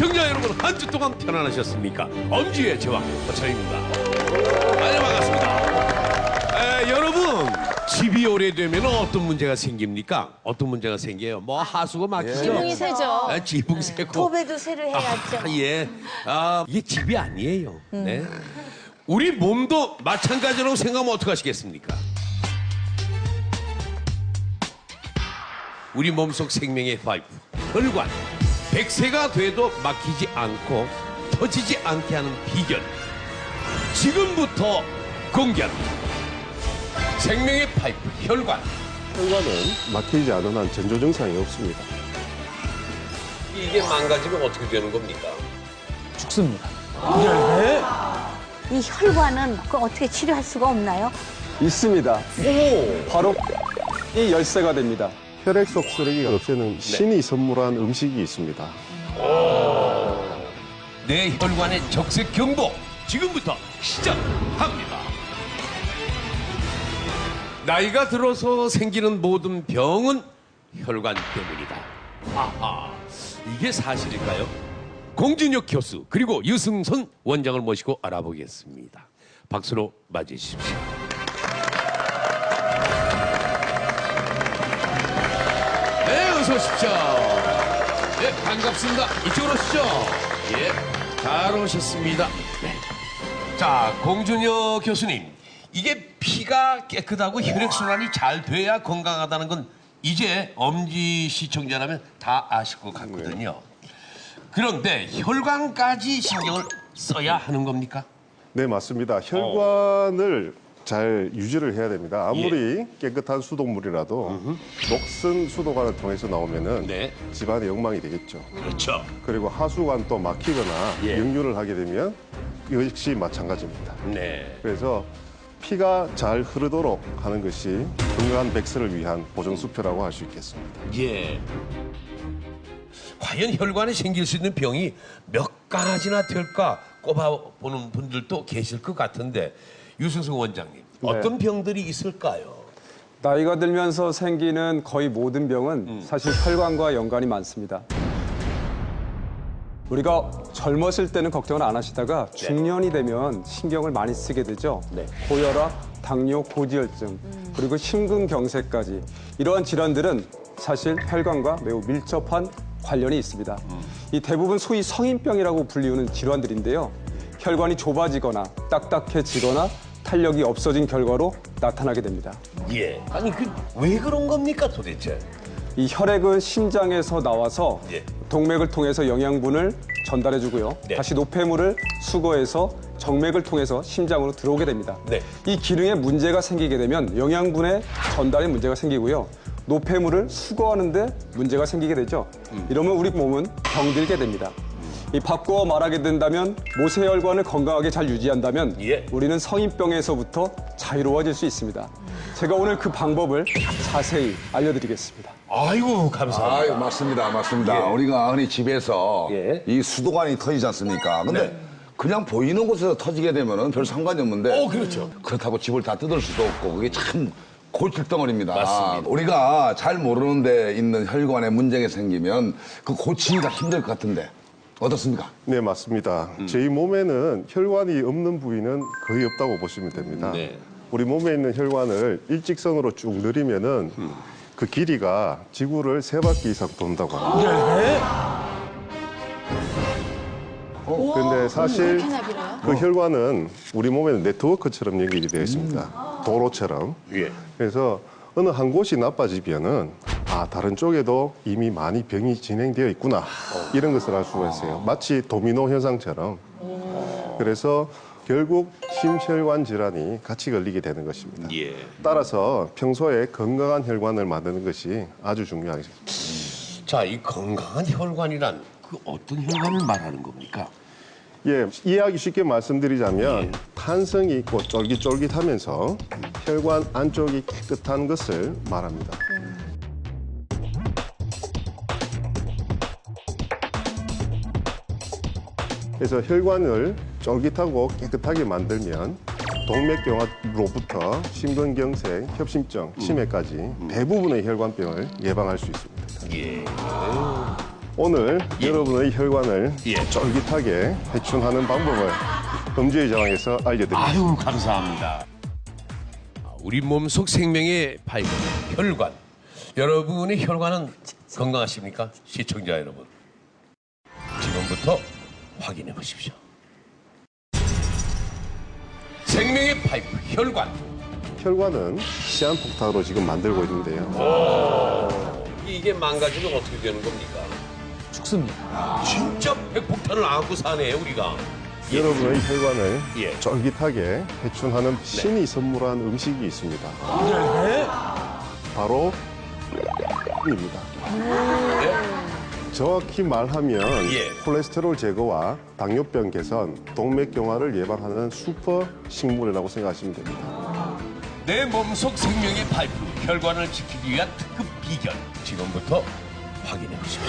시청자 여러분, 한 주 동안 편안하셨습니까? 엄지의 제왕 허철입니다. 네, 반갑습니다. 여러분, 집이 오래되면 어떤 문제가 생깁니까? 어떤 문제가 생겨요? 뭐 하수가 막히죠? 지붕이 새죠. 지붕 새고. 톱에도 새를 해야죠. 예. 이게 집이 아니에요. 네. 우리 몸도 마찬가지라고 생각하면 어떡하시겠습니까? 우리 몸속 생명의 파이프, 혈관. 100세가 돼도 막히지 않고 터지지 않게 하는 비결. 지금부터 공개합니다. 생명의 파이프, 혈관. 혈관은 막히지 않은 한 전조 증상이 없습니다. 이게 망가지면 어떻게 되는 겁니까? 죽습니다. 이 혈관은 어떻게 치료할 수가 없나요? 있습니다. 바로 이 열쇠가 됩니다. 혈액 속 쓰레기가 없애는 신이 선물한 음식이 있습니다. 내 혈관의 적색 경보, 지금부터 시작합니다. 나이가 들어서 생기는 모든 병은 혈관 때문이다. 아하, 이게 사실일까요? 공진혁 교수 그리고 유승선 원장을 모시고 알아보겠습니다. 박수로 맞이해 주십시오. 네, 어서 오십시오. 네, 반갑습니다. 이쪽으로 오시죠. 예, 잘 오셨습니다. 네. 자, 공준혁 교수님, 이게 피가 깨끗하고 혈액순환이 잘 돼야 건강하다는 건 이제 엄지 시청자라면 다 아실 것 같거든요. 그런데 혈관까지 신경을 써야 하는 겁니까? 네, 맞습니다. 혈관을 잘 유지를 해야 됩니다. 아무리 깨끗한 수돗물이라도 녹슨 수도관을 통해서 나오면은 네. 집안에 엉망이 되겠죠. 그렇죠. 그리고 하수관도 막히거나 예. 역류를 하게 되면 역시 마찬가지입니다. 네. 그래서 피가 잘 흐르도록 하는 것이 건강한 백세를 위한 보존수표라고 할 수 있겠습니다. 예. 과연 혈관에 생길 수 있는 병이 몇 가지나 될까 꼽아보는 분들도 계실 것 같은데 유승승 원장님, 어떤 병들이 있을까요? 나이가 들면서 생기는 거의 모든 병은 사실 혈관과 연관이 많습니다. 우리가 젊었을 때는 걱정을 안 하시다가 중년이 되면 신경을 많이 쓰게 되죠. 네. 고혈압, 당뇨, 고지혈증, 그리고 심근경색까지 이러한 질환들은 사실 혈관과 매우 밀접한 관련이 있습니다. 이 대부분 소위 성인병이라고 불리우는 질환들인데요. 혈관이 좁아지거나 딱딱해지거나 탄력이 없어진 결과로 나타나게 됩니다. 예. 아니 왜 그런 겁니까 도대체? 이 혈액은 심장에서 나와서 예. 동맥을 통해서 영양분을 전달해주고요. 네. 다시 노폐물을 수거해서 정맥을 통해서 심장으로 들어오게 됩니다. 네. 이 기능에 문제가 생기게 되면 영양분의 전달에 문제가 생기고요. 노폐물을 수거하는데 문제가 생기게 되죠. 이러면 우리 몸은 병들게 됩니다. 이 바꿔 말하게 된다면 모세혈관을 건강하게 잘 유지한다면 예. 우리는 성인병에서부터 자유로워질 수 있습니다. 제가 오늘 그 방법을 자세히 알려드리겠습니다. 아이고 감사합니다. 아유, 맞습니다, 맞습니다. 예. 우리가 흔히 집에서 예. 이 수도관이 터지지 않습니까? 근데 네. 그냥 보이는 곳에서 터지게 되면은 별 상관이 없는데. 그렇죠. 그렇다고 집을 다 뜯을 수도 없고 그게 참 골칫덩어리입니다. 맞습니다. 우리가 잘 모르는 데 있는 혈관에 문제가 생기면 그 고치기가 힘들 것 같은데 어떻습니까? 네, 맞습니다. 저희 몸에는 혈관이 없는 부위는 거의 없다고 보시면 됩니다. 네. 우리 몸에 있는 혈관을 일직선으로 쭉 늘리면은 그 길이가 지구를 3바퀴 이상 돈다고 합니다. 근데 사실 그렇게나 길어요? 그 혈관은 우리 몸에는 네트워크처럼 연결이 되어 있습니다. 도로처럼. 예. 그래서 어느 한 곳이 나빠지면은 다른 쪽에도 이미 많이 병이 진행되어 있구나 이런 것을 알 수가 있어요. 마치 도미노 현상처럼. 그래서 결국 심혈관 질환이 같이 걸리게 되는 것입니다. 예. 따라서 평소에 건강한 혈관을 만드는 것이 아주 중요하겠습니다. 자, 이 건강한 혈관이란 그 어떤 혈관을 말하는 겁니까? 예, 이해하기 쉽게 말씀드리자면 탄성이 있고 쫄깃쫄깃하면서 혈관 안쪽이 깨끗한 것을 말합니다. 그래서 혈관을 쫄깃하고 깨끗하게 만들면 동맥경화로부터 심근경색, 협심증, 치매까지 대부분의 혈관병을 예방할 수 있습니다. 예. 오늘 여러분의 혈관을 예. 쫄깃하게 해충하는 방법을 음주의 저항에서 알려드립니다. 아유, 감사합니다. 우리 몸속 생명의 파이프, 혈관. 여러분의 혈관은 건강하십니까? 시청자 여러분. 지금부터 확인해 보십시오. 생명의 파이프, 혈관. 혈관은 시한폭탄으로 지금 만들고 있는데요. 이게 망가지면 어떻게 되는 겁니까? 죽습니다. 진짜 핵폭탄을 안고 사네요, 우리가. 여러분의 혈관을 예. 쫄깃하게 해충하는 신이 선물한 음식이 있습니다. 바로 입니다. 정확히 말하면 예. 콜레스테롤 제거와 당뇨병 개선, 동맥경화를 예방하는 슈퍼 식물이라고 생각하시면 됩니다. 내 몸속 생명의 파이프, 혈관을 지키기 위한 특급 비결. 지금부터 확인해 보십시오.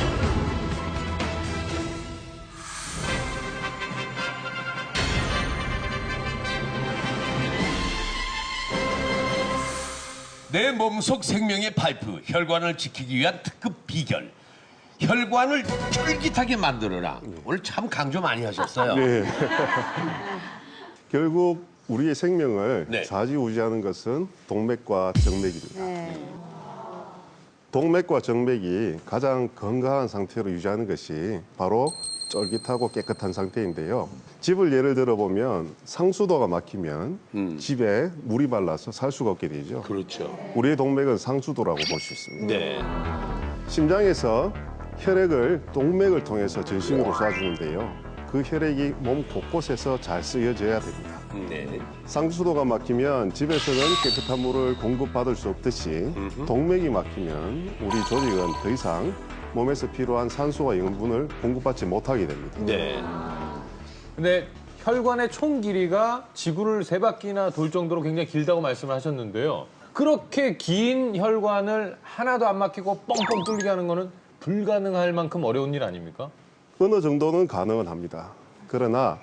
내 몸속 생명의 파이프, 혈관을 지키기 위한 특급 비결. 혈관을 쫄깃하게 만들어라. 오늘 참 강조 많이 하셨어요. 네. 결국 우리의 생명을 네. 좌지우지하는 것은 동맥과 정맥입니다. 네. 동맥과 정맥이 가장 건강한 상태로 유지하는 것이 바로 쫄깃하고 깨끗한 상태인데요. 집을 예를 들어보면 상수도가 막히면 집에 물이 발라서 살 수가 없게 되죠. 그렇죠. 우리의 동맥은 상수도라고 볼 수 있습니다. 네. 심장에서 혈액을 동맥을 통해서 전신으로 쏴주는데요. 그 혈액이 몸 곳곳에서 잘 쓰여져야 됩니다. 네. 상수도가 막히면 집에서는 깨끗한 물을 공급받을 수 없듯이 동맥이 막히면 우리 조직은 더 이상 몸에서 필요한 산소와 영분을 공급받지 못하게 됩니다. 네. 근데 혈관의 총 길이가 지구를 3바퀴나 돌 정도로 굉장히 길다고 말씀을 하셨는데요. 그렇게 긴 혈관을 하나도 안 막히고 뻥뻥 뚫리게 하는 거는 불가능할 만큼 어려운 일 아닙니까? 어느 정도는 가능은 합니다. 그러나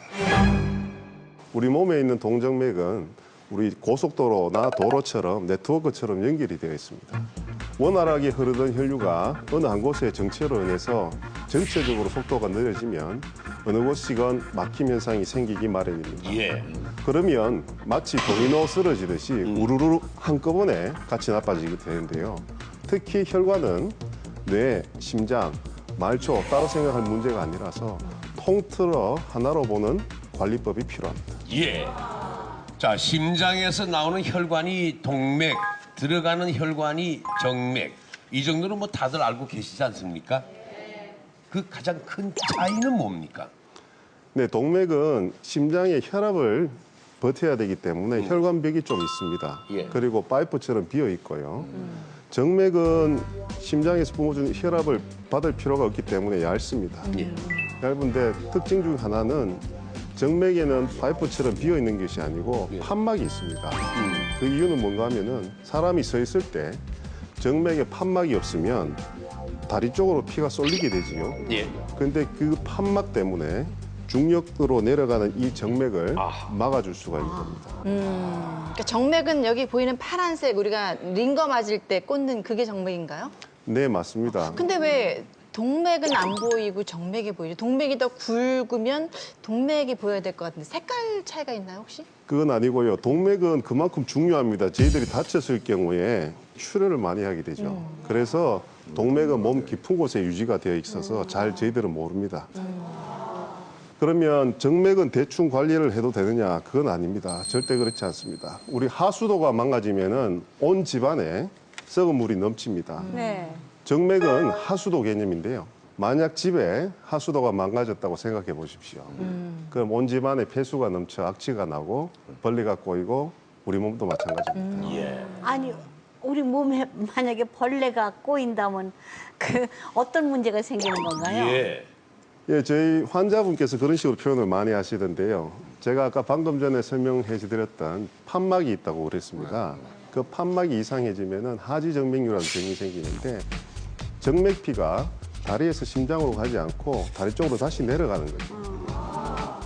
우리 몸에 있는 동정맥은 우리 고속도로나 도로처럼 네트워크처럼 연결이 되어 있습니다. 원활하게 흐르던 혈류가 어느 한 곳에 정체로 인해서 전체적으로 속도가 느려지면 어느 곳이건 막힘 현상이 생기기 마련입니다. 예. 그러면 마치 도미노 쓰러지듯이 우르르 한꺼번에 같이 나빠지게 되는데요. 특히 혈관은 뇌, 심장, 말초 따로 생각할 문제가 아니라서 통틀어 하나로 보는 관리법이 필요합니다. 예. 자, 심장에서 나오는 혈관이 동맥, 들어가는 혈관이 정맥. 이 정도는 뭐 다들 알고 계시지 않습니까? 그 가장 큰 차이는 뭡니까? 네, 동맥은 심장의 혈압을 버텨야 되기 때문에 혈관벽이 좀 있습니다. 예. 그리고 파이프처럼 비어 있고요. 정맥은 심장에서 뿜어주는 혈압을 받을 필요가 없기 때문에 얇습니다. 예. 얇은데 특징 중 하나는 정맥에는 파이프처럼 비어 있는 것이 아니고 판막이 있습니다. 그 이유는 뭔가 하면은 사람이 서 있을 때 정맥에 판막이 없으면 다리 쪽으로 피가 쏠리게 되지요. 예. 근데 그 판막 때문에 중력으로 내려가는 이 정맥을 막아줄 수가 있는 겁니다. 그러니까 정맥은 여기 보이는 파란색 우리가 링거 맞을 때 꽂는 그게 정맥인가요? 네, 맞습니다. 근데 왜 동맥은 안 보이고 정맥이 보이죠? 동맥이 더 굵으면 동맥이 보여야 될 것 같은데 색깔 차이가 있나요 혹시? 그건 아니고요. 동맥은 그만큼 중요합니다. 저희들이 다쳤을 경우에 출혈을 많이 하게 되죠. 그래서 동맥은 몸 깊은 곳에 유지가 되어 있어서 잘 저희들은 모릅니다. 그러면 정맥은 대충 관리를 해도 되느냐? 그건 아닙니다. 절대 그렇지 않습니다. 우리 하수도가 망가지면은 온 집안에 썩은 물이 넘칩니다. 네. 정맥은 하수도 개념인데요. 만약 집에 하수도가 망가졌다고 생각해 보십시오. 그럼 온 집안에 폐수가 넘쳐 악취가 나고 벌레가 꼬이고 우리 몸도 마찬가지입니다. 예. 아니 우리 몸에 만약에 벌레가 꼬인다면 그 어떤 문제가 생기는 건가요? 예. 예, 저희 환자분께서 그런 식으로 표현을 많이 하시던데요. 제가 아까 방금 전에 설명해 드렸던 판막이 있다고 그랬습니다. 그 판막이 이상해지면은 하지정맥류라는 병이 생기는데 정맥피가 다리에서 심장으로 가지 않고 다리 쪽으로 다시 내려가는 거죠.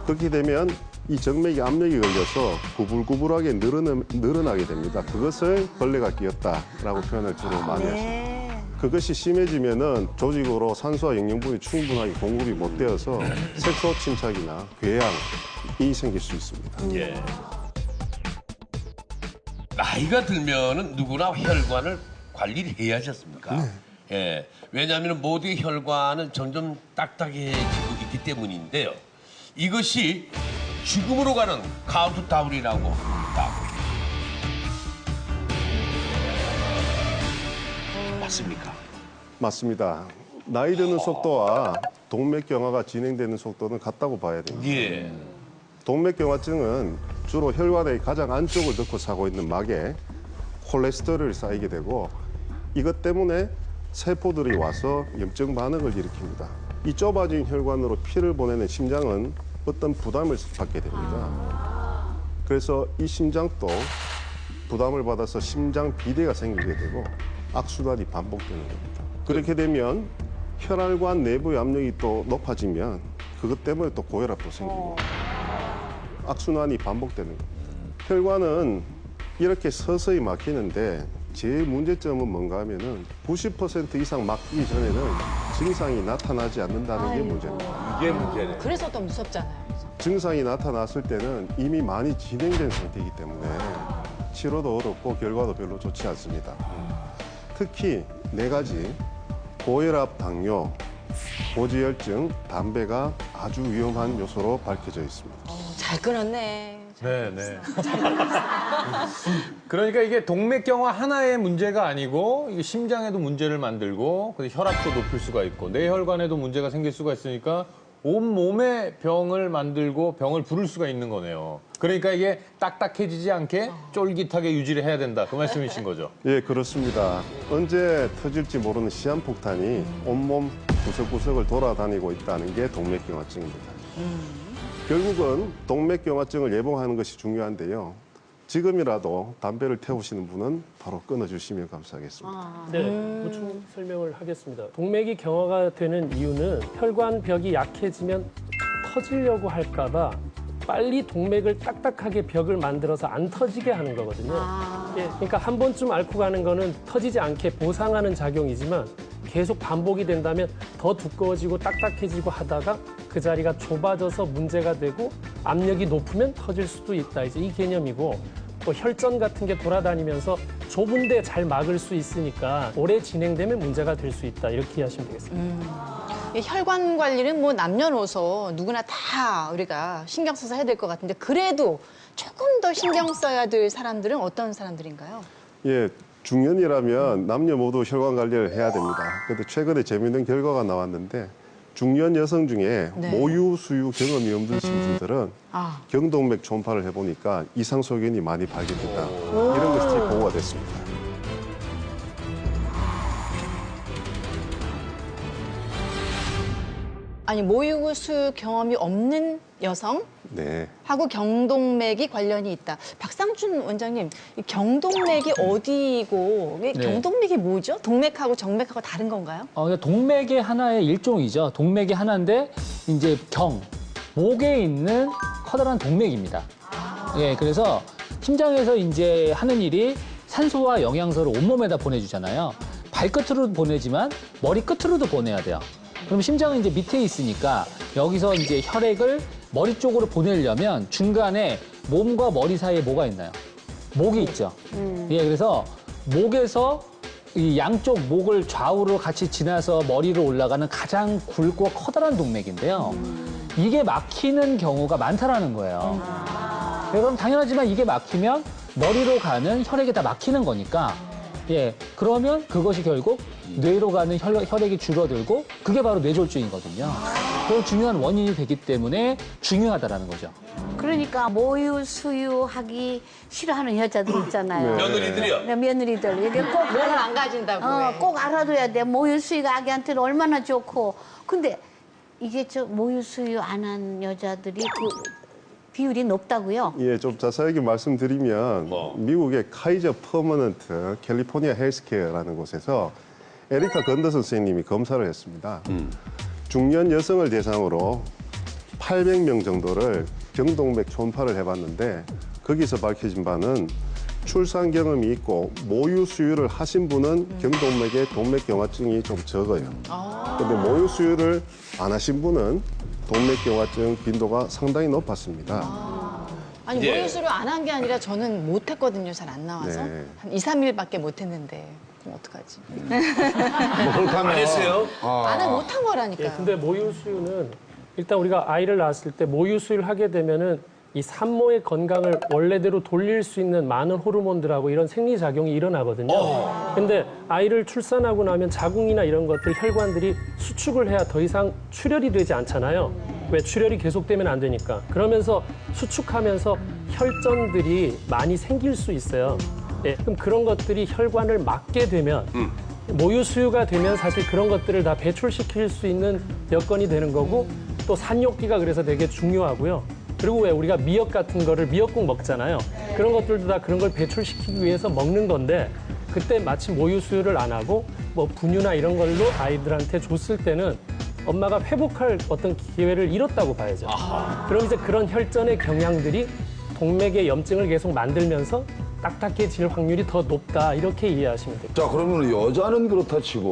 그렇게 되면 이 정맥이 압력이 걸려서 구불구불하게 늘어나게 됩니다. 그것을 벌레가 끼었다라고 표현을 주로 많이 하십니다. 네. 그것이 심해지면은 조직으로 산소와 영양분이 충분하게 공급이 못 되어서 색소 침착이나 궤양이 생길 수 있습니다. 예. 나이가 들면은 누구나 혈관을 관리를 해야 하지 않습니까? 예. 왜냐하면 모두의 혈관은 점점 딱딱해지고 있기 때문인데요. 이것이 죽음으로 가는 카운트다운이라고 합니다. 맞습니까? 맞습니다. 나이 드는 속도와 동맥경화가 진행되는 속도는 같다고 봐야 됩니다. 예. 동맥경화증은 주로 혈관의 가장 안쪽을 넣고 사고 있는 막에 콜레스테롤이 쌓이게 되고 이것 때문에 세포들이 와서 염증 반응을 일으킵니다. 이 좁아진 혈관으로 피를 보내는 심장은 어떤 부담을 받게 됩니다. 그래서 이 심장도 부담을 받아서 심장 비대가 생기게 되고 악순환이 반복되는 겁니다. 그렇게 되면 혈관 내부의 압력이 또 높아지면 그것 때문에 또 고혈압도 생기고 악순환이 반복되는 겁니다. 혈관은 이렇게 서서히 막히는데 제일 문제점은 뭔가 하면은 90% 이상 막히기 전에는 증상이 나타나지 않는다는 게 문제입니다. 이게 문제네. 그래서 더 무섭잖아요. 증상이 나타났을 때는 이미 많이 진행된 상태이기 때문에 치료도 어렵고 결과도 별로 좋지 않습니다. 특히 4가지 고혈압, 당뇨, 고지혈증, 담배가 아주 위험한 요소로 밝혀져 있습니다. 잘 끊었네. 네네. 그러니까 이게 동맥경화 하나의 문제가 아니고 이게 심장에도 문제를 만들고 근데 혈압도 높일 수가 있고 뇌혈관에도 문제가 생길 수가 있으니까 온 몸에 병을 만들고 병을 부를 수가 있는 거네요. 그러니까 이게 딱딱해지지 않게 쫄깃하게 유지를 해야 된다. 그 말씀이신 거죠? 예, 그렇습니다. 언제 터질지 모르는 시한폭탄이 온몸 구석구석을 돌아다니고 있다는 게 동맥경화증입니다. 결국은 동맥경화증을 예방하는 것이 중요한데요. 지금이라도 담배를 태우시는 분은 바로 끊어주시면 감사하겠습니다. 네, 보충 설명을 하겠습니다. 동맥이 경화가 되는 이유는 혈관벽이 약해지면 터지려고 할까봐 빨리 동맥을 딱딱하게 벽을 만들어서 안 터지게 하는 거거든요. 예, 그러니까 한 번쯤 앓고 가는 거는 터지지 않게 보상하는 작용이지만 계속 반복이 된다면 더 두꺼워지고 딱딱해지고 하다가 그 자리가 좁아져서 문제가 되고 압력이 높으면 터질 수도 있다. 이제 이 개념이고 또 혈전 같은 게 돌아다니면서 좁은데 잘 막을 수 있으니까 오래 진행되면 문제가 될 수 있다. 이렇게 이해하시면 되겠습니다. 이 혈관 관리는 뭐 남녀노소 누구나 다 우리가 신경 써서 해야 될 것 같은데 그래도 조금 더 신경 써야 될 사람들은 어떤 사람들인가요? 예, 중년이라면 남녀 모두 혈관 관리를 해야 됩니다. 그런데 최근에 재미있는 결과가 나왔는데 중년 여성 중에 네. 모유, 수유 경험이 없으신 분들은 경동맥 초음파를 해보니까 이상 소견이 많이 발견됐다. 이런 것이 보고가 됐습니다. 아니 모유수 경험이 없는 여성? 네. 하고 경동맥이 관련이 있다. 박상준 원장님, 이 경동맥이 어디고 이게 경동맥이 뭐죠? 동맥하고 정맥하고 다른 건가요? 그러니까 동맥의 하나의 일종이죠. 동맥이 하나인데 이제 목에 있는 커다란 동맥입니다. 예, 그래서 심장에서 이제 하는 일이 산소와 영양소를 온몸에다 보내주잖아요. 발끝으로도 보내지만 머리 끝으로도 보내야 돼요. 그럼 심장은 이제 밑에 있으니까 여기서 이제 혈액을 머리 쪽으로 보내려면 중간에 몸과 머리 사이에 뭐가 있나요? 목이 있죠. 예, 그래서 목에서 이 양쪽 목을 좌우로 같이 지나서 머리로 올라가는 가장 굵고 커다란 동맥인데요. 이게 막히는 경우가 많다라는 거예요. 그럼 당연하지만 이게 막히면 머리로 가는 혈액이 다 막히는 거니까 예, 그러면 그것이 결국 뇌로 가는 혈액이 줄어들고 그게 바로 뇌졸중이거든요. 그 중요한 원인이 되기 때문에 중요하다라는 거죠. 그러니까 모유 수유하기 싫어하는 여자들 있잖아요. 며느리들이요. 네, 며느리들 이게 꼭 몸을 안 가진다고. 꼭 알아둬야 돼. 모유 수유가 아기한테는 얼마나 좋고. 근데 이게 모유 수유 안 한 여자들이 그 비율이 높다고요? 예, 좀 자세하게 말씀드리면 미국의 카이저 퍼머넌트 캘리포니아 헬스케어라는 곳에서 에리카 건더 선생님이 검사를 했습니다. 중년 여성을 대상으로 800명 정도를 경동맥 초음파를 해봤는데 거기서 밝혀진 바는 출산 경험이 있고 모유 수유를 하신 분은 경동맥에 동맥경화증이 좀 적어요. 근데 모유 수유를 안 하신 분은 동맥경화증 빈도가 상당히 높았습니다. 아니 예. 모유수를 안 한 게 아니라 저는 못 했거든요. 잘 안 나와서. 네. 한 2, 3일밖에 못 했는데. 그럼 어떡하지? 뭐 그렇다면 안 했어요? 나는 못 한 거라니까요. 예, 근데 모유 수유는 일단 우리가 아이를 낳았을 때 모유 수유를 하게 되면은 이 산모의 건강을 원래대로 돌릴 수 있는 많은 호르몬들하고 이런 생리작용이 일어나거든요. 근데 아이를 출산하고 나면 자궁이나 이런 것들 혈관들이 수축을 해야 더 이상 출혈이 되지 않잖아요. 왜 출혈이 계속되면 안 되니까. 그러면서 수축하면서 혈전들이 많이 생길 수 있어요. 예, 그럼 그런 것들이 혈관을 막게 되면 모유 수유가 되면 사실 그런 것들을 다 배출시킬 수 있는 여건이 되는 거고 또 산욕기가 그래서 되게 중요하고요. 그리고 왜 우리가 미역 같은 거를 미역국 먹잖아요. 그런 것들도 다 그런 걸 배출시키기 위해서 먹는 건데 그때 마침 모유 수유를 안 하고 뭐 분유나 이런 걸로 아이들한테 줬을 때는 엄마가 회복할 어떤 기회를 잃었다고 봐야죠. 그럼 이제 그런 혈전의 경향들이 동맥의 염증을 계속 만들면서 딱딱해질 확률이 더 높다 이렇게 이해하시면 됩니다. 자, 그러면 여자는 그렇다 치고